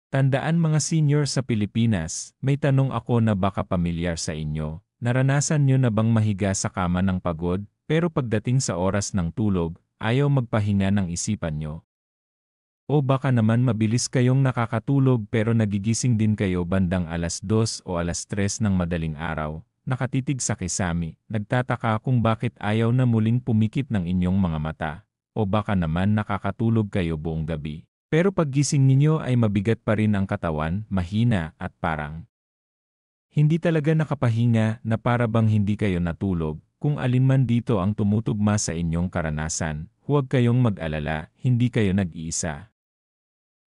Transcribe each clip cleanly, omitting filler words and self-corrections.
Tandaan mga senior sa Pilipinas, may tanong ako na baka pamilyar sa inyo. Naranasan nyo na bang mahiga sa kama ng pagod, pero pagdating sa oras ng tulog, ayaw magpahinga ng isipan nyo? O baka naman mabilis kayong nakakatulog pero nagigising din kayo bandang 2:00 o 3:00 ng madaling araw, nakatitig sa kisame, nagtataka kung bakit ayaw na muling pumikit ng inyong mga mata. O baka naman nakakatulog kayo buong gabi. Pero paggising ninyo ay mabigat pa rin ang katawan, mahina at parang hindi talaga nakapahinga na para bang hindi kayo natulog. Kung alin man dito ang tumutugma sa inyong karanasan, huwag kayong mag-alala, hindi kayo nag-iisa.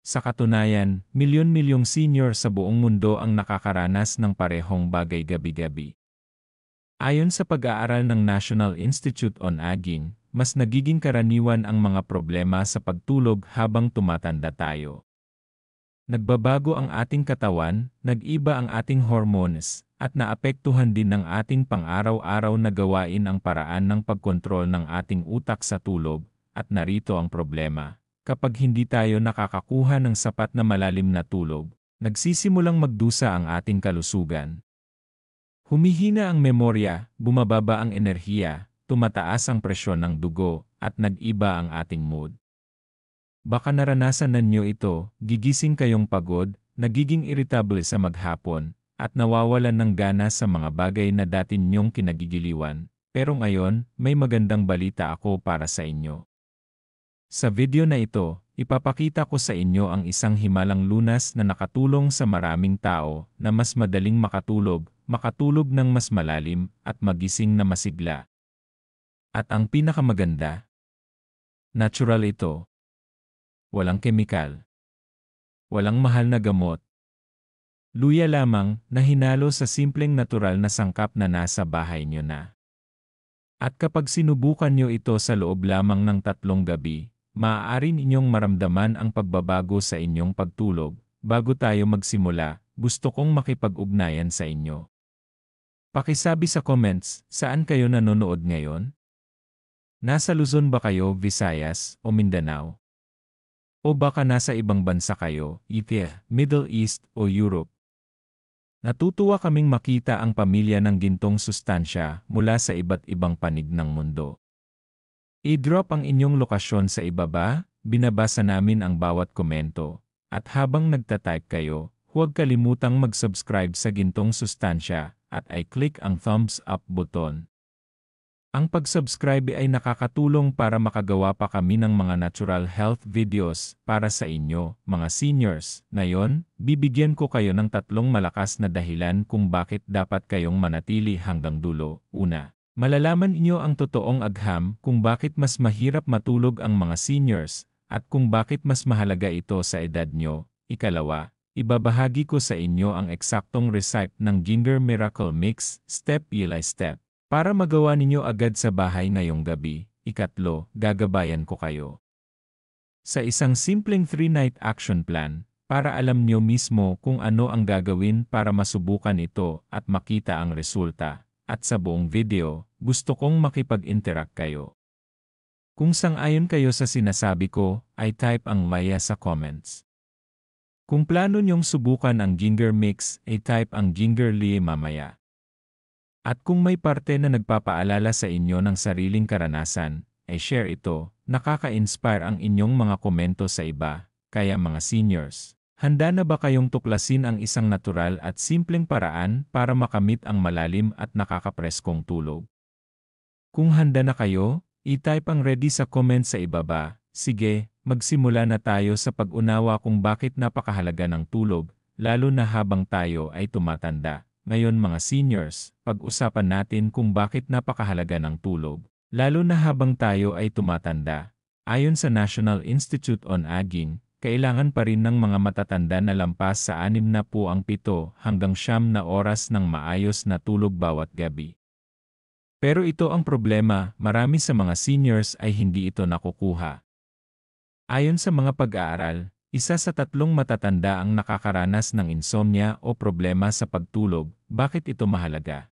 Sa katunayan, milyon-milyong senior sa buong mundo ang nakakaranas ng parehong bagay gabi-gabi. Ayon sa pag-aaral ng National Institute on Aging, mas nagiging karaniwan ang mga problema sa pagtulog habang tumatanda tayo. Nagbabago ang ating katawan, nag-iba ang ating hormones, at naapektuhan din ng ating pang-araw-araw na gawain ang paraan ng pagkontrol ng ating utak sa tulog, at narito ang problema. Kapag hindi tayo nakakakuha ng sapat na malalim na tulog, nagsisimulang magdusa ang ating kalusugan. Humihina ang memorya, bumababa ang enerhiya, tumataas ang presyon ng dugo, at nag-iba ang ating mood. Baka naranasan ninyo ito, gigising kayong pagod, nagiging irritable sa maghapon, at nawawalan ng gana sa mga bagay na dati ninyong kinagigiliwan. Pero ngayon, may magandang balita ako para sa inyo. Sa video na ito, ipapakita ko sa inyo ang isang himalang lunas na nakatulong sa maraming tao na mas madaling makatulog ng mas malalim, at magising na masigla. At ang pinakamaganda, natural ito. Walang kemikal. Walang mahal na gamot. Luya lamang na hinalo sa simpleng natural na sangkap na nasa bahay nyo na. At kapag sinubukan nyo ito sa loob lamang ng 3 gabi, maaari ninyong maramdaman ang pagbabago sa inyong pagtulog. Bago tayo magsimula, gusto kong makipag-ugnayan sa inyo. Pakisabi sa comments, saan kayo nanonood ngayon? Nasa Luzon ba kayo, Visayas, o Mindanao? O baka nasa ibang bansa kayo, Asia, Middle East, o Europe? Natutuwa kaming makita ang pamilya ng gintong sustansya mula sa iba't ibang panig ng mundo. I-drop ang inyong lokasyon sa ibaba, binabasa namin ang bawat komento. At habang nagtatype kayo, huwag kalimutang mag-subscribe sa gintong sustansya at i-click ang thumbs up button. Ang pag-subscribe ay nakakatulong para makagawa pa kami ng mga natural health videos para sa inyo, mga seniors. Ngayon, bibigyan ko kayo ng 3 malakas na dahilan kung bakit dapat kayong manatili hanggang dulo. Una, malalaman inyo ang totoong agham kung bakit mas mahirap matulog ang mga seniors, at kung bakit mas mahalaga ito sa edad nyo. Ikalawa, ibabahagi ko sa inyo ang eksaktong recipe ng Ginger Miracle Mix, step by step, para magawa ninyo agad sa bahay ngayong gabi. Ikatlo, gagabayan ko kayo sa isang simpleng 3-night action plan, para alam nyo mismo kung ano ang gagawin para masubukan ito at makita ang resulta. At sa buong video, gusto kong makipag-interact kayo. Kung sang-ayon kayo sa sinasabi ko, ay type ang maya sa comments. Kung plano nyong subukan ang Ginger Mix, ay type ang Ginger Lee mamaya. At kung may parte na nagpapaalala sa inyo ng sariling karanasan, ay share ito. Nakaka-inspire ang inyong mga komento sa iba. Kaya mga seniors, handa na ba kayong tuklasin ang isang natural at simpleng paraan para makamit ang malalim at nakakapreskong tulog? Kung handa na kayo, i-type ang ready sa comment sa ibaba. Sige, magsimula na tayo sa pag-unawa kung bakit napakahalaga ng tulog, lalo na habang tayo ay tumatanda. Ngayon mga seniors, pag-usapan natin kung bakit napakahalaga ng tulog, lalo na habang tayo ay tumatanda. Ayon sa National Institute on Aging, kailangan pa rin ng mga matatanda na lampas sa 67 hanggang 9 na oras ng maayos na tulog bawat gabi. Pero ito ang problema, marami sa mga seniors ay hindi ito nakukuha. Ayon sa mga pag-aaral, 1 sa 3 matatanda ang nakakaranas ng insomnia o problema sa pagtulog. Bakit ito mahalaga?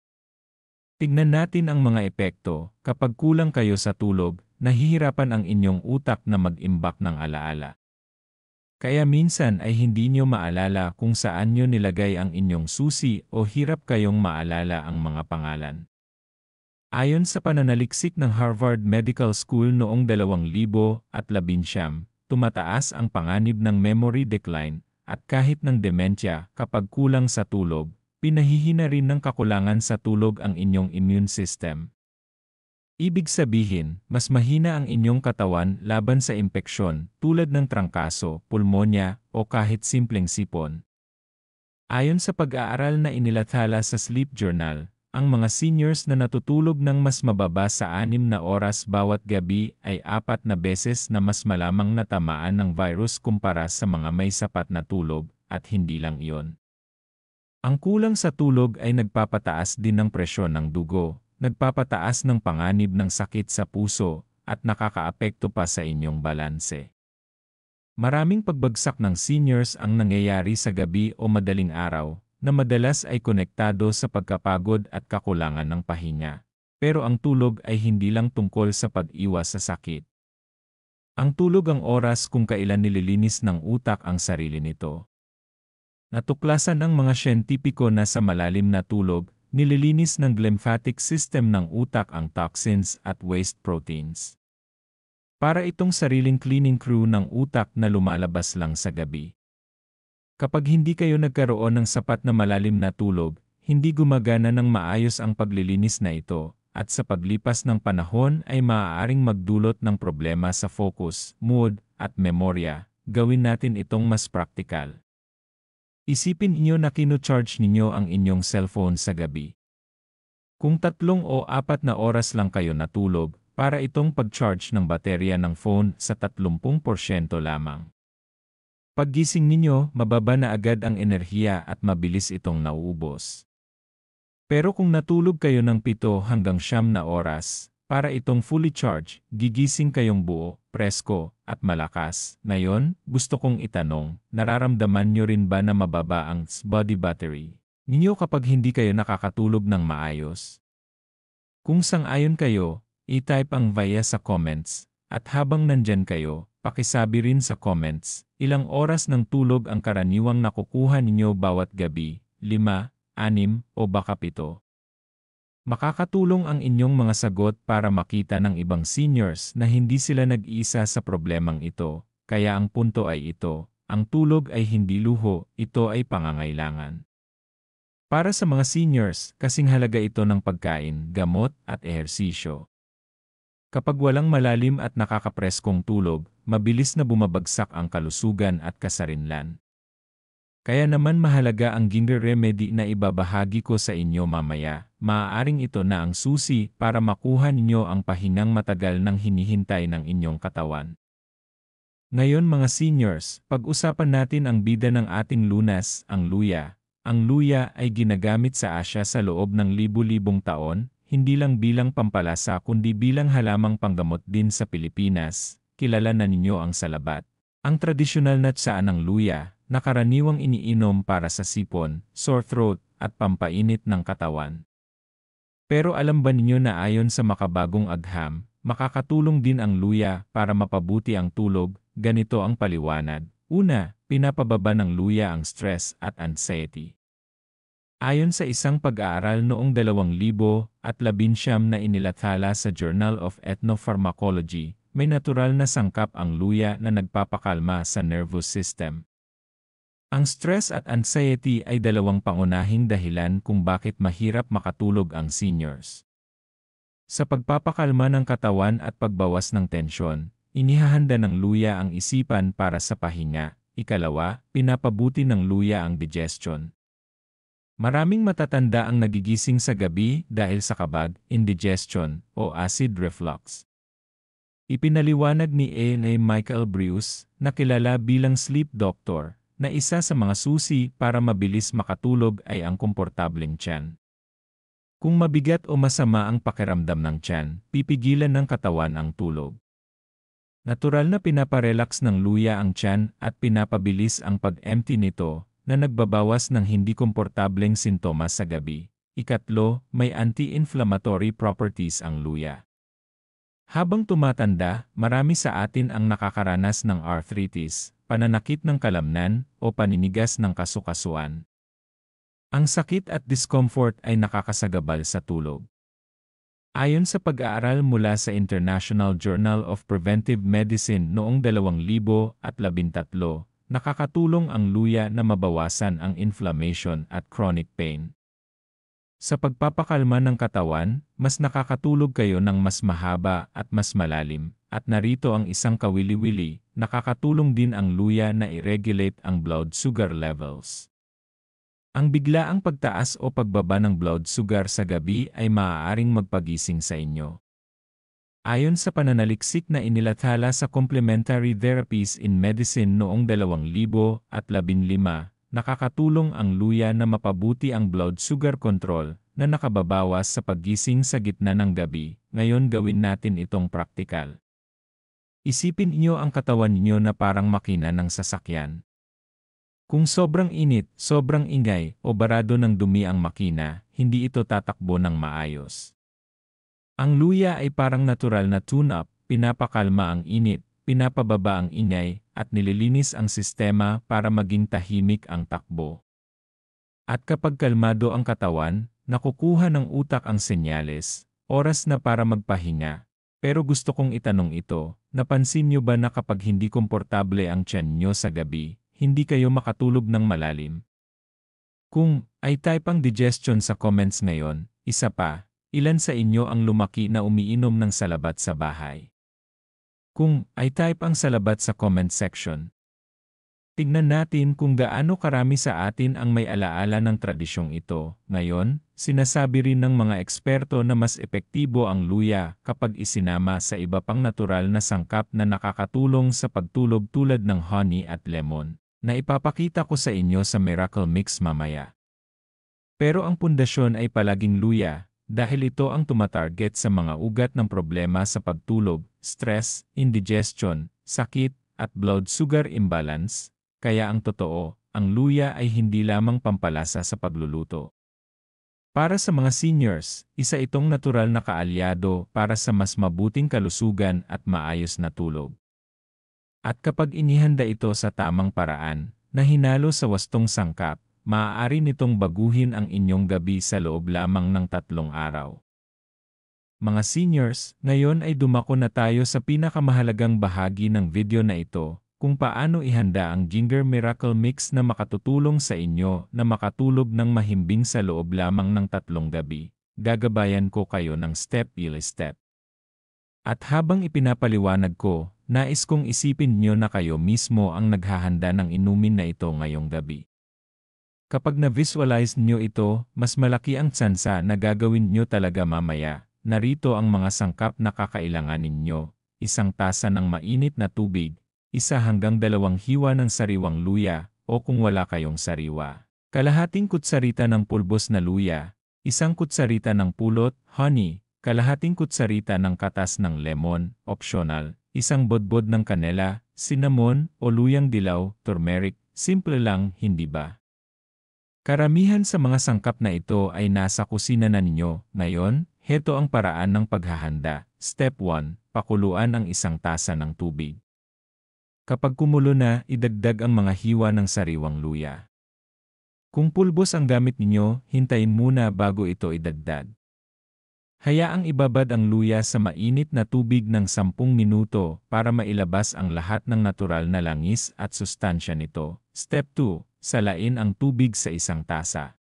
Tignan natin ang mga epekto. Kapag kulang kayo sa tulog, nahihirapan ang inyong utak na mag-imbak ng alaala. Kaya minsan ay hindi nyo maalala kung saan nyo nilagay ang inyong susi o hirap kayong maalala ang mga pangalan. Ayon sa pananaliksik ng Harvard Medical School noong 2019, tumataas ang panganib ng memory decline at kahit ng dementia kapag kulang sa tulog, pinahihina rin ng kakulangan sa tulog ang inyong immune system. Ibig sabihin, mas mahina ang inyong katawan laban sa impeksyon tulad ng trangkaso, pulmonya, o kahit simpleng sipon. Ayon sa pag-aaral na inilathala sa Sleep Journal, ang mga seniors na natutulog ng mas mababa sa 6 na oras bawat gabi ay 4 na beses na mas malamang natamaan ng virus kumpara sa mga may sapat na tulog, at hindi lang iyon. Ang kulang sa tulog ay nagpapataas din ng presyon ng dugo, nagpapataas ng panganib ng sakit sa puso, at nakakaapekto pa sa inyong balanse. Maraming pagbagsak ng seniors ang nangyayari sa gabi o madaling araw, na madalas ay konektado sa pagkapagod at kakulangan ng pahinga. Pero ang tulog ay hindi lang tungkol sa pag-iwas sa sakit. Ang tulog ang oras kung kailan nililinis ng utak ang sarili nito. Natuklasan ng mga siyentipiko na sa malalim na tulog, nililinis ng lymphatic system ng utak ang toxins at waste proteins. Para itong sariling cleaning crew ng utak na lumalabas lang sa gabi. Kapag hindi kayo nagkaroon ng sapat na malalim na tulog, hindi gumagana ng maayos ang paglilinis na ito, at sa paglipas ng panahon ay maaaring magdulot ng problema sa focus, mood, at memorya. Gawin natin itong mas praktikal. Isipin niyo na kino-charge ninyo ang inyong cellphone sa gabi. Kung 3 o 4 na oras lang kayo natulog, para itong pag-charge ng baterya ng phone sa 30% lamang. Paggising ninyo, mababa na agad ang enerhiya at mabilis itong nauubos. Pero kung natulog kayo ng 7 hanggang 9 na oras, para itong fully charged, gigising kayong buo, presko, at malakas. Ngayon, gusto kong itanong, nararamdaman nyo rin ba na mababa ang body battery ninyo kapag hindi kayo nakakatulog ng maayos? Kung sang-ayon kayo, i-type ang via sa comments, at habang nandyan kayo, pakisabi rin sa comments, ilang oras ng tulog ang karaniwang nakukuha ninyo bawat gabi, 5, 6, o baka 7. Makakatulong ang inyong mga sagot para makita ng ibang seniors na hindi sila nag-iisa sa problemang ito, kaya ang punto ay ito, ang tulog ay hindi luho, ito ay pangangailangan. Para sa mga seniors, kasing halaga ito ng pagkain, gamot, at ehersisyo. Kapag walang malalim at nakakapreskong tulog, mabilis na bumabagsak ang kalusugan at kasarinlan. Kaya naman mahalaga ang Ginger Remedy na ibabahagi ko sa inyo mamaya. Maaaring ito na ang susi para makuha ninyo ang pahingang matagal nang hinihintay ng inyong katawan. Ngayon mga seniors, pag-usapan natin ang bida ng ating lunas, ang luya. Ang luya ay ginagamit sa Asya sa loob ng libu-libong taon, hindi lang bilang pampalasa kundi bilang halamang panggamot din sa Pilipinas. Kilala na ninyo ang salabat. Ang tradisyonal na tsaa ng luya, na karaniwang iniinom para sa sipon, sore throat, at pampainit ng katawan. Pero alam ba ninyo na ayon sa makabagong agham, makakatulong din ang luya para mapabuti ang tulog? Ganito ang paliwanag. Una, pinapababa ng luya ang stress at anxiety. Ayon sa isang pag-aaral noong 2019 na inilathala sa Journal of Ethnopharmacology, may natural na sangkap ang luya na nagpapakalma sa nervous system. Ang stress at anxiety ay 2 pangunahing dahilan kung bakit mahirap makatulog ang seniors. Sa pagpapakalma ng katawan at pagbawas ng tensyon, inihahanda ng luya ang isipan para sa pahinga. Ikalawa, pinapabuti ng luya ang digestion. Maraming matatanda ang nagigising sa gabi dahil sa kabag, indigestion, o acid reflux. Ipinaliwanag ni A. Michael Breus, na kilala bilang sleep doctor, na isa sa mga susi para mabilis makatulog ay ang komportableng tiyan. Kung mabigat o masama ang pakiramdam ng tiyan, pipigilan ng katawan ang tulog. Natural na pinaparelax ng luya ang tiyan at pinapabilis ang pag-empty nito na nagbabawas ng hindi komportableng sintomas sa gabi. Ikatlo, may anti-inflammatory properties ang luya. Habang tumatanda, marami sa atin ang nakakaranas ng arthritis, pananakit ng kalamnan, o paninigas ng kasukasuan. Ang sakit at discomfort ay nakakasagabal sa tulog. Ayon sa pag-aaral mula sa International Journal of Preventive Medicine noong 2013, nakakatulong ang luya na mabawasan ang inflammation at chronic pain. Sa pagpapakalma ng katawan, mas nakakatulog kayo ng mas mahaba at mas malalim, at narito ang isang kawili-wili, nakakatulong din ang luya na i-regulate ang blood sugar levels. Ang biglaang pagtaas o pagbaba ng blood sugar sa gabi ay maaaring magpagising sa inyo. Ayon sa pananaliksik na inilathala sa Complementary Therapies in Medicine noong 2015, nakakatulong ang luya na mapabuti ang blood sugar control na nakababawas sa paggising sa gitna ng gabi. Ngayon gawin natin itong praktikal. Isipin niyo ang katawan niyo na parang makina ng sasakyan. Kung sobrang init, sobrang ingay, o barado ng dumi ang makina, hindi ito tatakbo ng maayos. Ang luya ay parang natural na tune-up, pinapakalma ang init, pinapababa ang ingay, at nililinis ang sistema para maging tahimik ang takbo. At kapag kalmado ang katawan, nakukuha ng utak ang senyales, oras na para magpahinga. Pero gusto kong itanong ito, napansin niyo ba na kapag hindi komportable ang tiyan niyo sa gabi, hindi kayo makatulog ng malalim? Kung ay type ang digestion sa comments ngayon, isa pa, ilan sa inyo ang lumaki na umiinom ng salabat sa bahay? Kung ay type ang salabat sa comment section. Tignan natin kung gaano karami sa atin ang may alaala ng tradisyong ito. Ngayon, sinasabi rin ng mga eksperto na mas epektibo ang luya kapag isinama sa iba pang natural na sangkap na nakakatulong sa pagtulog tulad ng honey at lemon, na ipapakita ko sa inyo sa Miracle Mix mamaya. Pero ang pundasyon ay palaging luya, dahil ito ang tumatarget sa mga ugat ng problema sa pagtulog, stress, indigestion, sakit, at blood sugar imbalance. Kaya ang totoo, ang luya ay hindi lamang pampalasa sa pagluluto. Para sa mga seniors, isa itong natural na kaalyado para sa mas mabuting kalusugan at maayos na tulog. At kapag inihanda ito sa tamang paraan, na hinalo sa wastong sangkap, maaari nitong baguhin ang inyong gabi sa loob lamang ng 3 araw. Mga seniors, ngayon ay dumako na tayo sa pinakamahalagang bahagi ng video na ito, kung paano ihanda ang Ginger Miracle Mix na makatutulong sa inyo na makatulog ng mahimbing sa loob lamang ng 3 gabi. Gagabayan ko kayo ng step-by-step. At habang ipinapaliwanag ko, nais kong isipin niyo na kayo mismo ang naghahanda ng inumin na ito ngayong gabi. Kapag na-visualize niyo ito, mas malaki ang tsansa na gagawin niyo talaga mamaya. Narito ang mga sangkap na kakailanganin niyo: 1 tasa ng mainit na tubig, 1 hanggang 2 hiwa ng sariwang luya, o kung wala kayong sariwa, kalahating kutsarita ng pulbos na luya, 1 kutsarita ng pulot, honey, kalahating kutsarita ng katas ng lemon, optional, 1 bodbod ng kanela, cinnamon, o luyang dilaw, turmeric. Simple lang, hindi ba? Karamihan sa mga sangkap na ito ay nasa kusina na ninyo. Ngayon, heto ang paraan ng paghahanda. Step 1, pakuluan ang 1 tasa ng tubig. Kapag kumulo na, idagdag ang mga hiwa ng sariwang luya. Kung pulbos ang gamit ninyo, hintayin muna bago ito idagdag. Hayaang ibabad ang luya sa mainit na tubig ng 10 minuto para mailabas ang lahat ng natural na langis at sustansya nito. Step 2, salain ang tubig sa 1 tasa.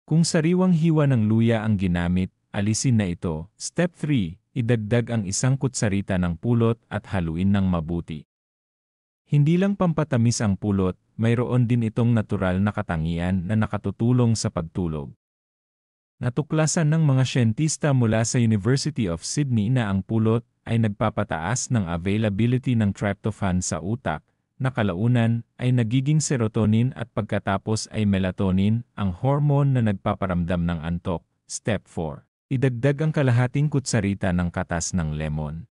Kung sariwang hiwa ng luya ang ginamit, alisin na ito. Step 3, idagdag ang 1 kutsarita ng pulot at haluin ng mabuti. Hindi lang pampatamis ang pulot, mayroon din itong natural na katangian na nakatutulong sa pagtulog. Natuklasan ng mga siyentista mula sa University of Sydney na ang pulot ay nagpapataas ng availability ng tryptophan sa utak, na kalaunan ay nagiging serotonin at pagkatapos ay melatonin, ang hormone na nagpaparamdam ng antok. Step 4, idagdag ang kalahating kutsarita ng katas ng lemon.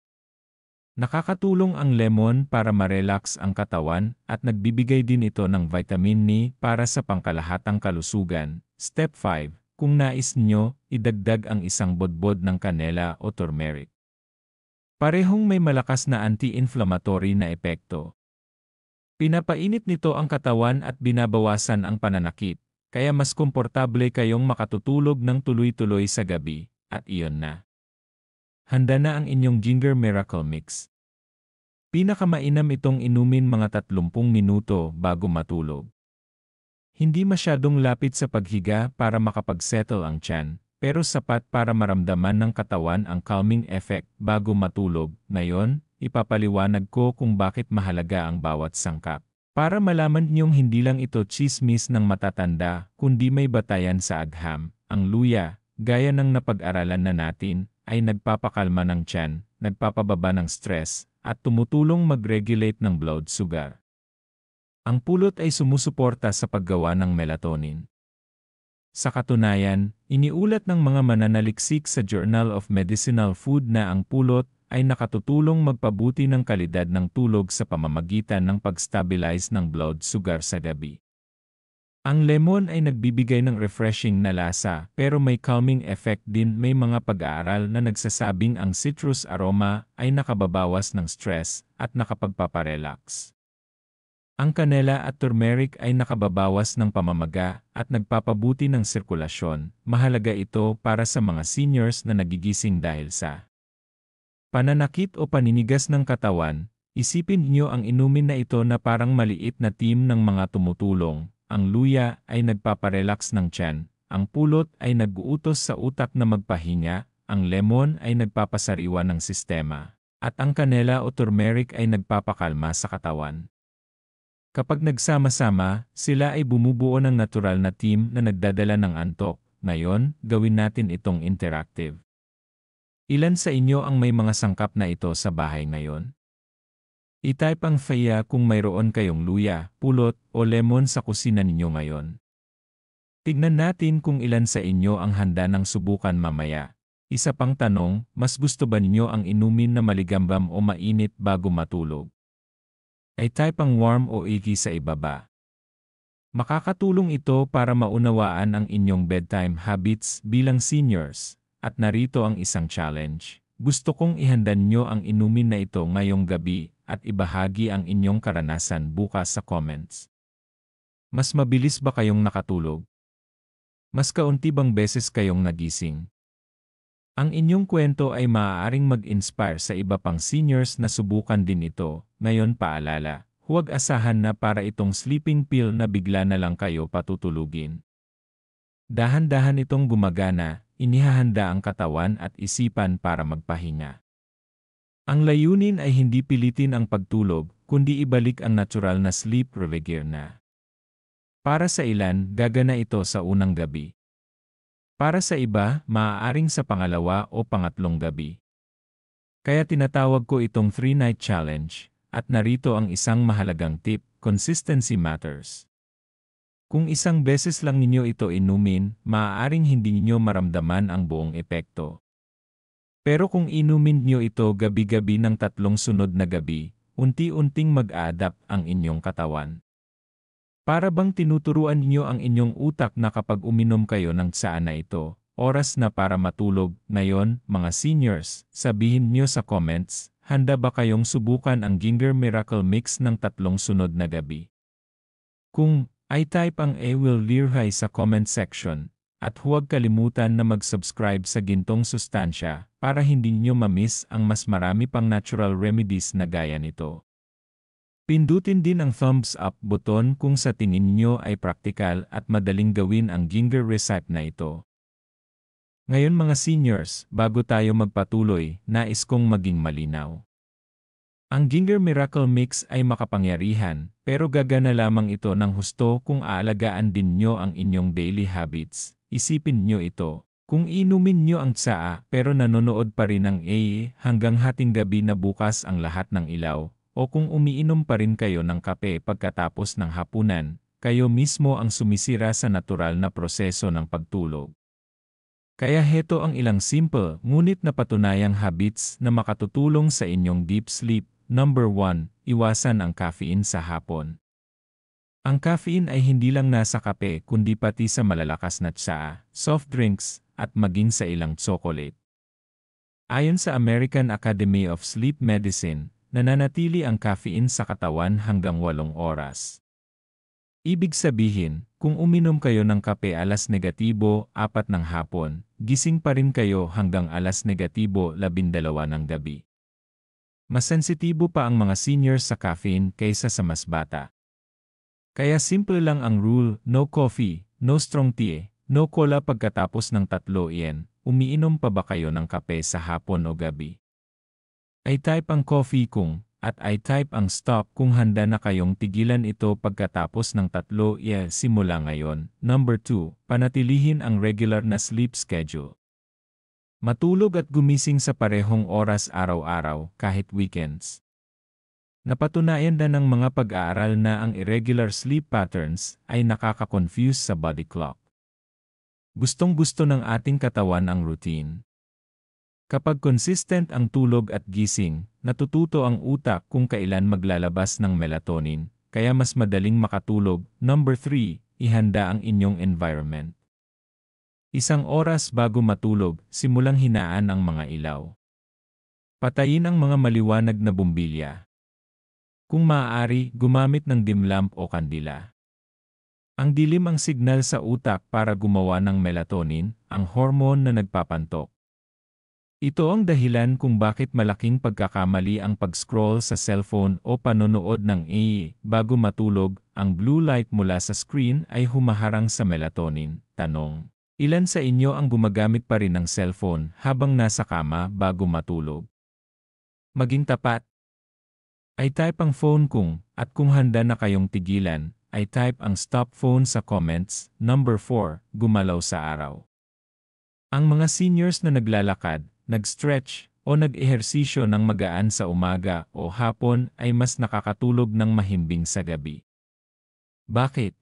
Nakakatulong ang lemon para ma-relax ang katawan at nagbibigay din ito ng vitamin E para sa pangkalahatang kalusugan. Step 5, kung nais nyo, idagdag ang 1 bodbod ng kanela o turmeric. Parehong may malakas na anti-inflammatory na epekto. Pinapainit nito ang katawan at binabawasan ang pananakit, kaya mas komportable kayong makatutulog ng tuloy-tuloy sa gabi, at iyon na. Handa na ang inyong Ginger Miracle Mix. Pinakamainam itong inumin mga 30 minuto bago matulog. Hindi masyadong lapit sa paghiga para makapag-settle ang tiyan, pero sapat para maramdaman ng katawan ang calming effect bago matulog. Ngayon, ipapaliwanag ko kung bakit mahalaga ang bawat sangkap. Para malaman niyong hindi lang ito tsismis ng matatanda, kundi may batayan sa agham. Ang luya, gaya ng napag-aralan na natin, ay nagpapakalma ng tiyan, nagpapababa ng stress, at tumutulong mag-regulate ng blood sugar. Ang pulot ay sumusuporta sa paggawa ng melatonin. Sa katunayan, iniulat ng mga mananaliksik sa Journal of Medicinal Food na ang pulot ay nakatutulong magpabuti ng kalidad ng tulog sa pamamagitan ng pag-stabilize ng blood sugar sa gabi. Ang lemon ay nagbibigay ng refreshing na lasa pero may calming effect din. May mga pag-aaral na nagsasabing ang citrus aroma ay nakababawas ng stress at nakapagpaparelax. Ang kanela at turmeric ay nakababawas ng pamamaga at nagpapabuti ng sirkulasyon. Mahalaga ito para sa mga seniors na nagigising dahil sa pananakit o paninigas ng katawan. Isipin niyo ang inumin na ito na parang maliit na team ng mga tumutulong. Ang luya ay nagpaparelax ng tiyan, ang pulot ay nag-uutos sa utak na magpahinga, ang lemon ay nagpapasariwa ng sistema, at ang kanela o turmeric ay nagpapakalma sa katawan. Kapag nagsama-sama, sila ay bumubuo ng natural na team na nagdadala ng antok. Ngayon, gawin natin itong interactive. Ilan sa inyo ang may mga sangkap na ito sa bahay ngayon? I-type ang FAIA kung mayroon kayong luya, pulot, o lemon sa kusina ninyo ngayon. Tignan natin kung ilan sa inyo ang handa ng subukan mamaya. Isa pang tanong, mas gusto ba ninyo ang inumin na maligambam o mainit bago matulog? I-type ang warm o icky sa ibaba. Makakatulong ito para maunawaan ang inyong bedtime habits bilang seniors. At narito ang isang challenge. Gusto kong ihandan nyo ang inumin na ito ngayong gabi at ibahagi ang inyong karanasan bukas sa comments. Mas mabilis ba kayong nakatulog? Mas kaunti bang beses kayong nagising? Ang inyong kwento ay maaaring mag-inspire sa iba pang seniors na subukan din ito. Ngayon paalala, huwag asahan na para itong sleeping pill na bigla na lang kayo patutulugin. Dahan-dahan itong gumagana, inihahanda ang katawan at isipan para magpahinga. Ang layunin ay hindi pilitin ang pagtulog, kundi ibalik ang natural na sleep regear na. Para sa ilan, gagana ito sa unang gabi. Para sa iba, maaaring sa pangalawa o pangatlong gabi. Kaya tinatawag ko itong 3-night challenge, at narito ang isang mahalagang tip, consistency matters. Kung isang beses lang ninyo ito inumin, maaaring hindi ninyo maramdaman ang buong epekto. Pero kung inumin niyo ito gabi-gabi ng 3 sunod na gabi, unti-unting mag-a-adapt ang inyong katawan. Para bang tinuturuan niyo ang inyong utak na kapag uminom kayo ng tsaa na ito, oras na para matulog. Ngayon, mga seniors, sabihin niyo sa comments, handa ba kayong subukan ang Ginger Miracle Mix ng 3 sunod na gabi? Kung i-type ang I will lirhay sa comment section, at huwag kalimutan na mag-subscribe sa Gintong Sustansya para hindi niyo ma-miss ang mas marami pang natural remedies na gaya nito. Pindutin din ang thumbs up button kung sa tingin niyo ay praktikal at madaling gawin ang ginger recipe na ito. Ngayon mga seniors, bago tayo magpatuloy, nais kong maging malinaw. Ang Ginger Miracle Mix ay makapangyarihan, pero gagana lamang ito ng husto kung aalagaan din nyo ang inyong daily habits. Isipin nyo ito. Kung inumin nyo ang tsaa pero nanonood pa rin ng hanggang hating gabi na bukas ang lahat ng ilaw, o kung umiinom pa rin kayo ng kape pagkatapos ng hapunan, kayo mismo ang sumisira sa natural na proseso ng pagtulog. Kaya heto ang ilang simple ngunit napatunayang habits na makatutulong sa inyong deep sleep. Number 1, iwasan ang caffeine sa hapon. Ang caffeine ay hindi lang nasa kape kundi pati sa malalakas na tsaa, soft drinks, at maging sa ilang chocolate. Ayon sa American Academy of Sleep Medicine, nananatili ang caffeine sa katawan hanggang 8 oras. Ibig sabihin, kung uminom kayo ng kape alas negatibo 4 ng hapon, gising pa rin kayo hanggang alas negatibo 12 ng gabi. Mas sensitibo pa ang mga seniors sa caffeine kaysa sa mas bata. Kaya simple lang ang rule, no coffee, no strong tea, no cola pagkatapos ng 3 yen. Umiinom pa ba kayo ng kape sa hapon o gabi? I-type ang coffee kung, at I-type ang stop kung handa na kayong tigilan ito pagkatapos ng 3 yen simula ngayon. Number 2, panatilihin ang regular na sleep schedule. Matulog at gumising sa parehong oras araw-araw kahit weekends. Napatunayan na ng mga pag-aaral na ang irregular sleep patterns ay nakaka-confuse sa body clock. Gustong-gusto ng ating katawan ang routine. Kapag consistent ang tulog at gising, natututo ang utak kung kailan maglalabas ng melatonin, kaya mas madaling makatulog. Number 3, ihanda ang inyong environment. 1 oras bago matulog, simulang hinaan ang mga ilaw. Patayin ang mga maliwanag na bumbilya. Kung maaari, gumamit ng dim lamp o kandila. Ang dilim ang signal sa utak para gumawa ng melatonin, ang hormone na nagpapantok. Ito ang dahilan kung bakit malaking pagkakamali ang pag-scroll sa cellphone o panonood ng bago matulog. Ang blue light mula sa screen ay humaharang sa melatonin. Tanong: ilan sa inyo ang gumagamit pa rin ng cellphone habang nasa kama bago matulog? Maging tapat. I-type ang phone kung, at kung handa na kayong tigilan, I-type ang stop phone sa comments. Number 4, gumalaw sa araw. Ang mga seniors na naglalakad, nag-stretch, o nag-ehersisyo ng magaan sa umaga o hapon ay mas nakakatulog ng mahimbing sa gabi. Bakit?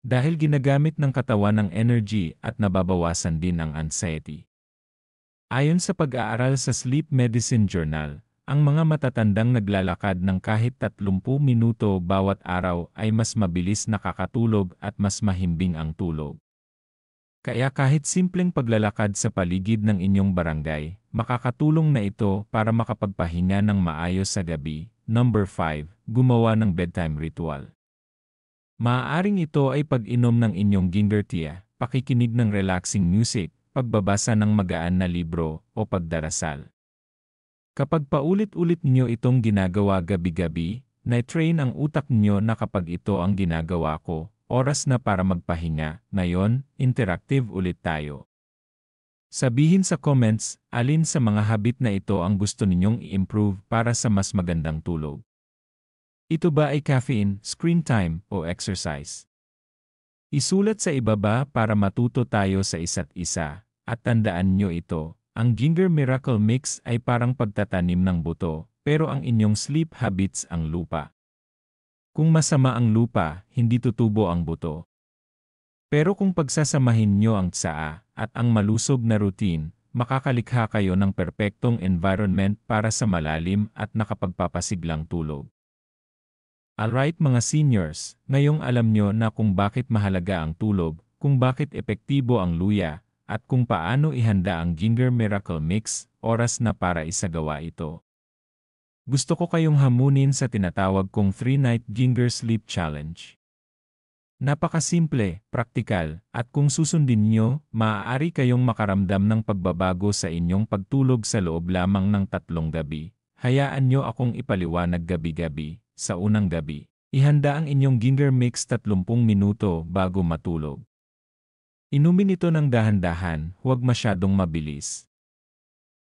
Dahil ginagamit ng katawan ng energy at nababawasan din ang anxiety. Ayon sa pag-aaral sa Sleep Medicine Journal, ang mga matatandang naglalakad ng kahit 30 minuto bawat araw ay mas mabilis nakakatulog at mas mahimbing ang tulog. Kaya kahit simpleng paglalakad sa paligid ng inyong barangay, makakatulong na ito para makapagpahinga ng maayos sa gabi. Number 5, gumawa ng bedtime ritual. Maaaring ito ay pag-inom ng inyong ginger tea, pakikinig ng relaxing music, pagbabasa ng magaan na libro, o pagdarasal. Kapag paulit-ulit niyo itong ginagawa gabi-gabi, na-train ang utak niyo na kapag ito ang ginagawa ko, oras na para magpahinga. Ngayon, interactive ulit tayo. Sabihin sa comments, alin sa mga habit na ito ang gusto ninyong i-improve para sa mas magandang tulog. Ito ba ay caffeine, screen time, o exercise? Isulat sa ibaba para matuto tayo sa isa't isa. At tandaan nyo ito, ang Ginger Miracle Mix ay parang pagtatanim ng buto, pero ang inyong sleep habits ang lupa. Kung masama ang lupa, hindi tutubo ang buto. Pero kung pagsasamahin nyo ang tsaa at ang malusog na routine, makakalikha kayo ng perpektong environment para sa malalim at nakapagpapasiglang tulog. Alright mga seniors, ngayong alam nyo na kung bakit mahalaga ang tulog, kung bakit epektibo ang luya, at kung paano ihanda ang Ginger Miracle Mix, oras na para isagawa ito. Gusto ko kayong hamunin sa tinatawag kong 3-Night Ginger Sleep Challenge. Napakasimple, praktikal, at kung susundin nyo, maaari kayong makaramdam ng pagbabago sa inyong pagtulog sa loob lamang ng 3 gabi. Hayaan nyo akong ipaliwanag gabi-gabi. Sa unang gabi, ihanda ang inyong ginger mix 30 minuto bago matulog. Inumin ito ng dahan-dahan, huwag masyadong mabilis.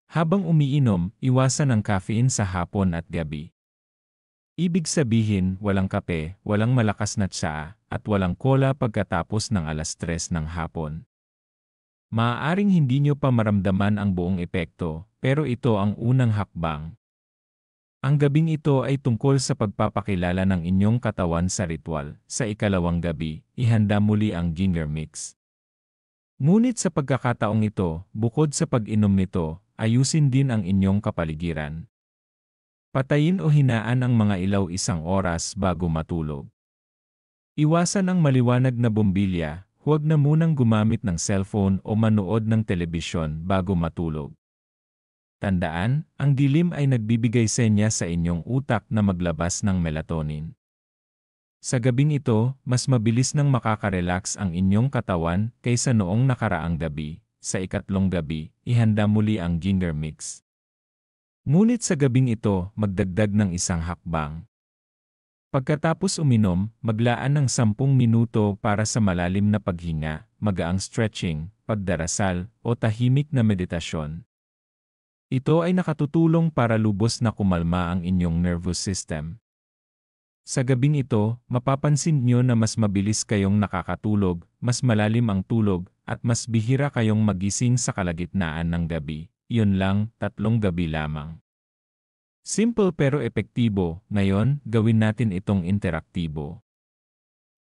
Habang umiinom, iwasan ang caffeine sa hapon at gabi. Ibig sabihin, walang kape, walang malakas na tsaa, at walang cola pagkatapos ng alas 3 ng hapon. Maaaring hindi nyo pa maramdaman ang buong epekto, pero ito ang unang hakbang. Ang gabing ito ay tungkol sa pagpapakilala ng inyong katawan sa ritual. Sa ikalawang gabi, ihanda muli ang ginger mix. Ngunit sa pagkakataong ito, bukod sa pag-inom nito, ayusin din ang inyong kapaligiran. Patayin o hinaan ang mga ilaw 1 oras bago matulog. Iwasan ang maliwanag na bombilya, huwag na munang gumamit ng cellphone o manood ng telebisyon bago matulog. Tandaan, ang dilim ay nagbibigay senya sa inyong utak na maglabas ng melatonin. Sa gabing ito, mas mabilis nang makaka-relax ang inyong katawan kaysa noong nakaraang gabi. Sa ikatlong gabi, ihanda muli ang ginger mix. Ngunit sa gabing ito, magdagdag ng isang hakbang. Pagkatapos uminom, maglaan ng 10 minuto para sa malalim na paghinga, magaang stretching, pagdarasal, o tahimik na meditasyon. Ito ay nakatutulong para lubos na kumalma ang inyong nervous system. Sa gabing ito, mapapansin nyo na mas mabilis kayong nakakatulog, mas malalim ang tulog, at mas bihira kayong magising sa kalagitnaan ng gabi. Iyon lang, 3 gabi lamang. Simple pero epektibo, ngayon, gawin natin itong interaktibo.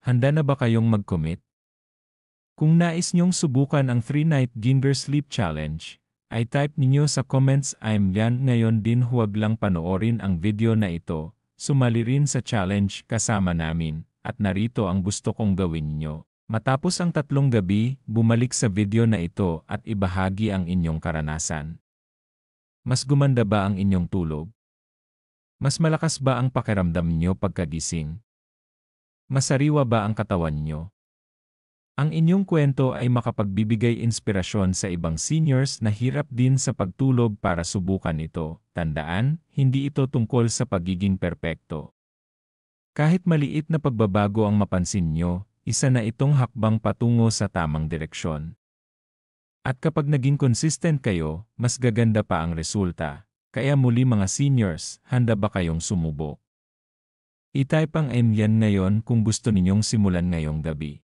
Handa na ba kayong mag-commit? Kung nais nyong subukan ang 3-night ginger sleep challenge, ay type ninyo sa comments I'm yan ngayon din, huwag lang panoorin ang video na ito, sumali rin sa challenge kasama namin, at narito ang gusto kong gawin nyo. Matapos ang 3 gabi, bumalik sa video na ito at ibahagi ang inyong karanasan. Mas gumanda ba ang inyong tulog? Mas malakas ba ang pakiramdam nyo pagkagising? Masariwa ba ang katawan nyo? Ang inyong kwento ay makapagbibigay inspirasyon sa ibang seniors na hirap din sa pagtulog para subukan ito. Tandaan, hindi ito tungkol sa pagiging perpekto. Kahit maliit na pagbabago ang mapansin nyo, isa na itong hakbang patungo sa tamang direksyon. At kapag naging consistent kayo, mas gaganda pa ang resulta. Kaya muli mga seniors, handa ba kayong sumubok? I-type ang yan ngayon kung gusto ninyong simulan ngayong gabi.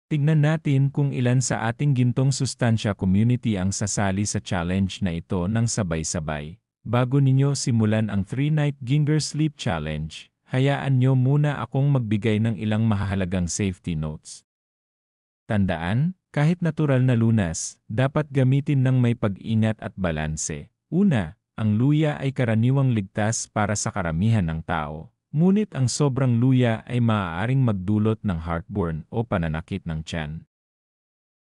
Tignan natin kung ilan sa ating gintong sustansya community ang sasali sa challenge na ito ng sabay-sabay. Bago ninyo simulan ang 3-night ginger sleep challenge, hayaan nyo muna akong magbigay ng ilang mahahalagang safety notes. Tandaan, kahit natural na lunas, dapat gamitin ng may pag-ingat at balanse. Una, ang luya ay karaniwang ligtas para sa karamihan ng tao. Ngunit ang sobrang luya ay maaaring magdulot ng heartburn o pananakit ng tiyan.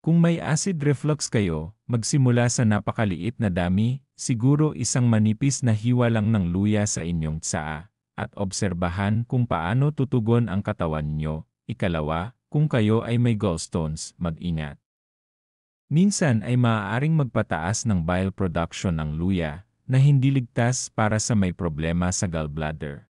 Kung may acid reflux kayo, magsimula sa napakaliit na dami, siguro isang manipis na hiwa lang ng luya sa inyong tsaa, at obserbahan kung paano tutugon ang katawan nyo. Ikalawa, kung kayo ay may gallstones, mag-ingat. Minsan ay maaaring magpataas ng bile production ng luya, na hindi ligtas para sa may problema sa gallbladder.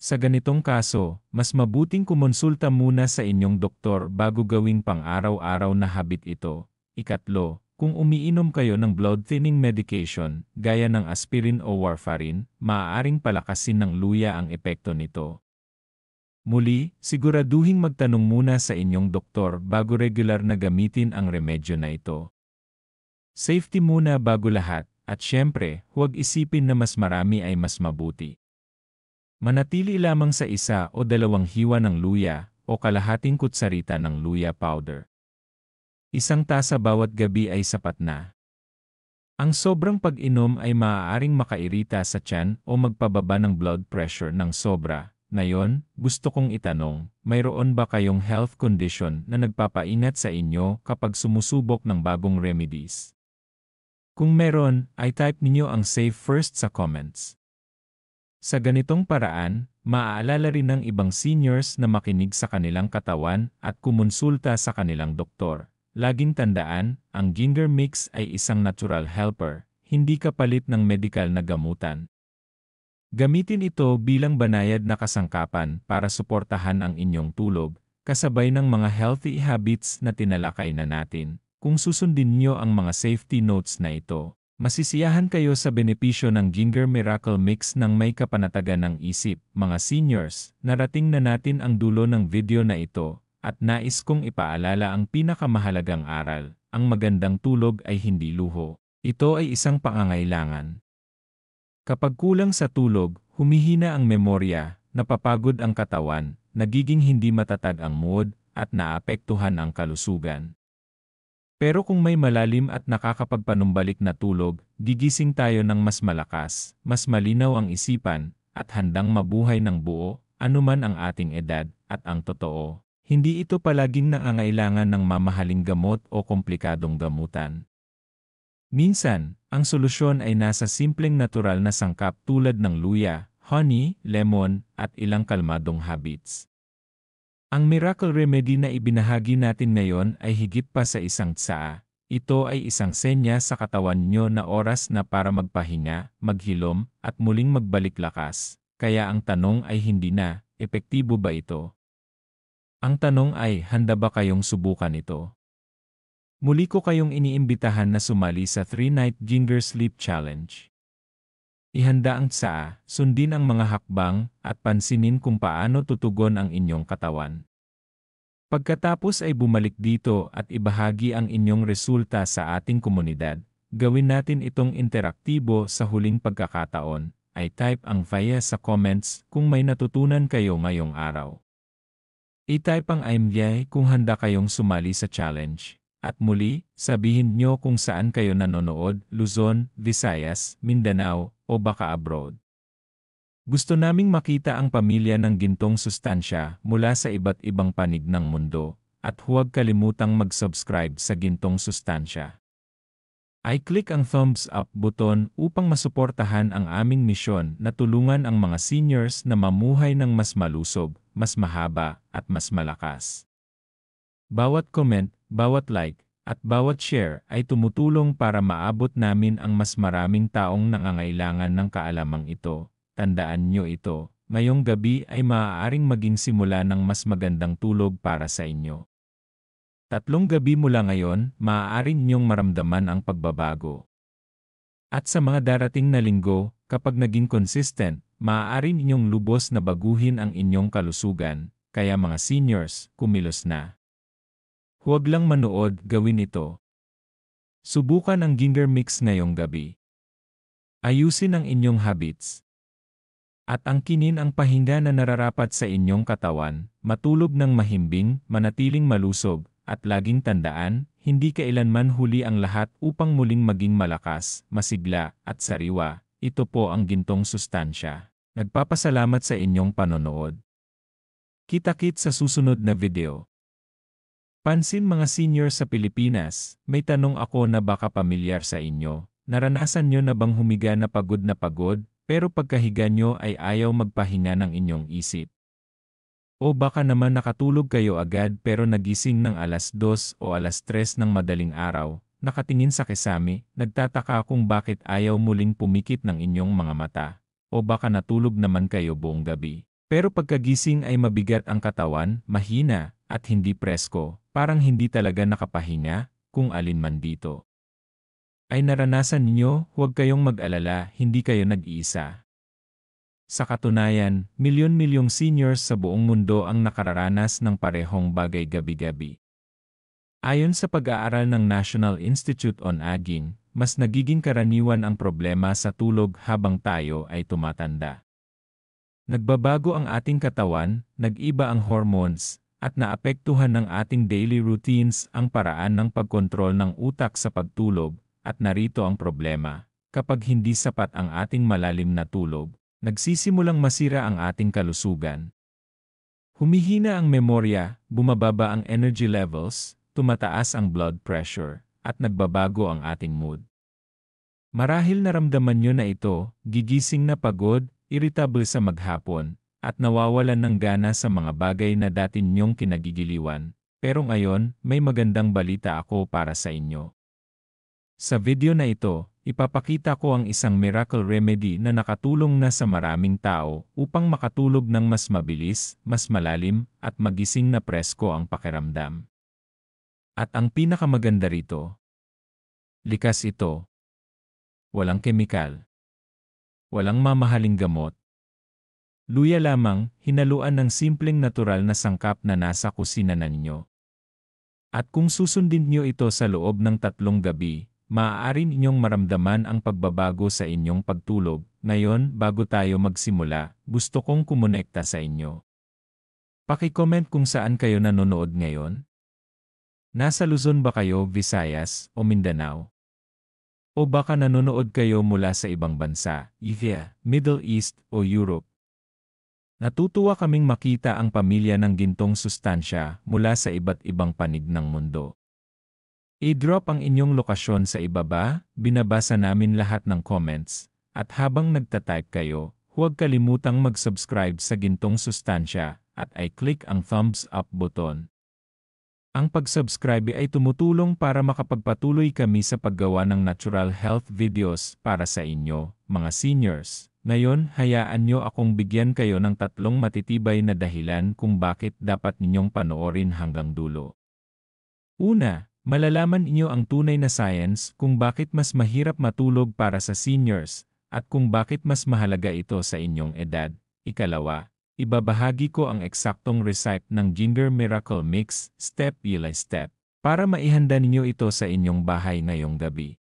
Sa ganitong kaso, mas mabuting kumonsulta muna sa inyong doktor bago gawing pang-araw-araw na habit ito. Ikatlo, kung umiinom kayo ng blood-thinning medication, gaya ng aspirin o warfarin, maaaring palakasin ng luya ang epekto nito. Muli, siguraduhing magtanong muna sa inyong doktor bago regular na gamitin ang remedyo na ito. Safety muna bago lahat, at syempre, huwag isipin na mas marami ay mas mabuti. Manatili lamang sa 1 o 2 hiwa ng luya o kalahating kutsarita ng luya powder. 1 tasa bawat gabi ay sapat na. Ang sobrang pag-inom ay maaaring makairita sa tiyan o magpababa ng blood pressure ng sobra. Ngayon, gusto kong itanong, mayroon ba kayong health condition na nagpapaingat sa inyo kapag sumusubok ng bagong remedies? Kung meron, ay type ninyo ang safe first sa comments. Sa ganitong paraan, maaalala rin ng ibang seniors na makinig sa kanilang katawan at kumonsulta sa kanilang doktor. Laging tandaan, ang ginger mix ay isang natural helper, hindi kapalit ng medikal na gamutan. Gamitin ito bilang banayad na kasangkapan para suportahan ang inyong tulog, kasabay ng mga healthy habits na tinalakay na natin. Kung susundin niyo ang mga safety notes na ito, masisiyahan kayo sa benepisyo ng Ginger Miracle Mix ng may kapanatagan ng isip. Mga seniors, narating na natin ang dulo ng video na ito, at nais kong ipaalala ang pinakamahalagang aral, ang magandang tulog ay hindi luho. Ito ay isang pangangailangan. Kapag kulang sa tulog, humihina ang memorya, napapagod ang katawan, nagiging hindi matatag ang mood, at naapektuhan ang kalusugan. Pero kung may malalim at nakakapagpanumbalik na tulog, gigising tayo ng mas malakas, mas malinaw ang isipan, at handang mabuhay ng buo, anuman ang ating edad, at ang totoo, hindi ito palaging nangangailangan ng mamahaling gamot o komplikadong gamutan. Minsan, Ang solusyon ay nasa simpleng natural na sangkap tulad ng luya, honey, lemon, at ilang kalmadong habits. Ang miracle remedy na ibinahagi natin ngayon ay higit pa sa isang tsaa. Ito ay isang senya sa katawan nyo na oras na para magpahinga, maghilom, at muling magbalik lakas. Kaya ang tanong ay hindi na, epektibo ba ito? Ang tanong ay, handa ba kayong subukan ito? Muli ko kayong iniimbitahan na sumali sa 3-Night Ginger Sleep Challenge. Ihanda ang tsaa, sundin ang mga hakbang, at pansinin kung paano tutugon ang inyong katawan. Pagkatapos ay bumalik dito at ibahagi ang inyong resulta sa ating komunidad. Gawin natin itong interaktibo sa huling pagkakataon. Ay type ang via sa comments kung may natutunan kayo ngayong araw. I-type ang IMY kung handa kayong sumali sa challenge. At muli, sabihin nyo kung saan kayo nanonood, Luzon, Visayas, Mindanao, o baka abroad. Gusto naming makita ang pamilya ng Gintong Sustansya mula sa iba't ibang panig ng mundo, at huwag kalimutang mag-subscribe sa Gintong Sustansya. I-click ang thumbs up button upang masuportahan ang aming misyon na tulungan ang mga seniors na mamuhay ng mas malusog, mas mahaba, at mas malakas. Bawat comment, bawat like, at bawat share ay tumutulong para maabot namin ang mas maraming taong nangangailangan ng kaalamang ito. Tandaan nyo ito, ngayong gabi ay maaaring maging simula ng mas magandang tulog para sa inyo. 3 gabi mula ngayon, maaari ninyong maramdaman ang pagbabago. At sa mga darating na linggo, kapag naging consistent, maaari ninyong lubos na baguhin ang inyong kalusugan, kaya mga seniors, kumilos na. Huwag lang manood, gawin ito. Subukan ang Ginger Mix ngayong gabi. Ayusin ang inyong habits. At angkinin ang pahinga na nararapat sa inyong katawan, matulog ng mahimbing, manatiling malusog, at laging tandaan, hindi kailanman huli ang lahat upang muling maging malakas, masigla, at sariwa. Ito po ang Gintong Sustansya. Nagpapasalamat sa inyong panonood. Kita-kits sa susunod na video. Pansin mga senior sa Pilipinas, may tanong ako na baka pamilyar sa inyo. Naranasan nyo na bang humiga na pagod, pero pagkahiga nyo ay ayaw magpahinga ng inyong isip? O baka naman nakatulog kayo agad pero nagising ng alas 2 o alas 3 ng madaling araw, nakatingin sa kesame, nagtataka kung bakit ayaw muling pumikit ng inyong mga mata. O baka natulog naman kayo buong gabi. Pero pagkagising ay mabigat ang katawan, mahina, at hindi presko, parang hindi talaga nakapahinga, kung alin man dito. Ay naranasan ninyo, huwag kayong mag-alala, hindi kayo nag-iisa. Sa katunayan, milyon-milyong seniors sa buong mundo ang nakararanas ng parehong bagay gabi-gabi. Ayon sa pag-aaral ng National Institute on Aging, mas nagiging karaniwan ang problema sa tulog habang tayo ay tumatanda. Nagbabago ang ating katawan, nag-iba ang hormones, at naapektuhan ng ating daily routines ang paraan ng pagkontrol ng utak sa pagtulog, at narito ang problema. Kapag hindi sapat ang ating malalim na tulog, nagsisimulang masira ang ating kalusugan. Humihina ang memorya, bumababa ang energy levels, tumataas ang blood pressure, at nagbabago ang ating mood. Marahil naramdaman nyo na ito, gigising na pagod, irritable sa maghapon, at nawawalan ng gana sa mga bagay na dati ninyong kinagigiliwan. Pero ngayon, may magandang balita ako para sa inyo. Sa video na ito, ipapakita ko ang isang miracle remedy na nakatulong na sa maraming tao upang makatulog ng mas mabilis, mas malalim, at magising na presko ang pakiramdam. At ang pinakamaganda rito, likas ito. Walang kemikal. Walang mamahaling gamot. Luya lamang, hinaluan ng simpleng natural na sangkap na nasa kusina na ninyo. At kung susundin niyo ito sa loob ng 3 gabi, maaari ninyong maramdaman ang pagbabago sa inyong pagtulog. Ngayon, bago tayo magsimula, gusto kong kumonekta sa inyo. Paki-comment kung saan kayo nanonood ngayon. Nasa Luzon ba kayo, Visayas, o Mindanao? O baka nanonood kayo mula sa ibang bansa, Asia, Middle East, o Europe? Natutuwa kaming makita ang pamilya ng Gintong Sustansya mula sa iba't ibang panig ng mundo. I-drop ang inyong lokasyon sa ibaba, binabasa namin lahat ng comments. At habang nagtatype kayo, huwag kalimutang mag-subscribe sa Gintong Sustansya at i-click ang thumbs up button. Ang pag-subscribe ay tumutulong para makapagpatuloy kami sa paggawa ng natural health videos para sa inyo, mga seniors. Ngayon, hayaan nyo akong bigyan kayo ng 3 matitibay na dahilan kung bakit dapat ninyong panoorin hanggang dulo. Una, malalaman inyo ang tunay na science kung bakit mas mahirap matulog para sa seniors at kung bakit mas mahalaga ito sa inyong edad. Ikalawa, ibabahagi ko ang eksaktong recipe ng Ginger Miracle Mix, step by step, para maihanda ninyo ito sa inyong bahay ngayong gabi.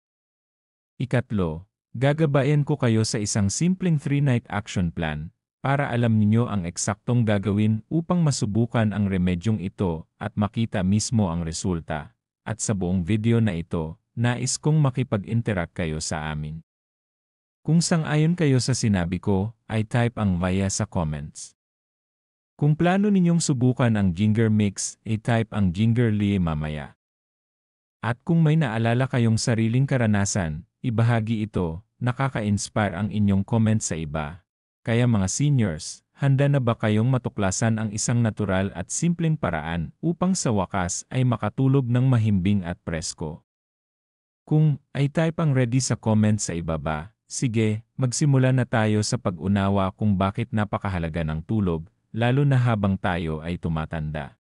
Ikatlo, gagabayan ko kayo sa isang simpleng 3-night action plan, para alam ninyo ang eksaktong gagawin upang masubukan ang remedyong ito at makita mismo ang resulta. At sa buong video na ito, nais kong makipag-interact kayo sa amin. Kung sang-ayon kayo sa sinabi ko, ay type ang via sa comments. Kung plano ninyong subukan ang Ginger Mix, i-type ang Ginger Lee mamaya. At kung may naalala kayong sariling karanasan, ibahagi ito, nakaka-inspire ang inyong comment sa iba. Kaya mga seniors, handa na ba kayong matuklasan ang isang natural at simpleng paraan upang sa wakas ay makatulog ng mahimbing at presko? Kung ay type ang ready sa comment sa ibaba, sige, magsimula na tayo sa pag-unawa kung bakit napakahalaga ng tulog, lalo na habang tayo ay tumatanda.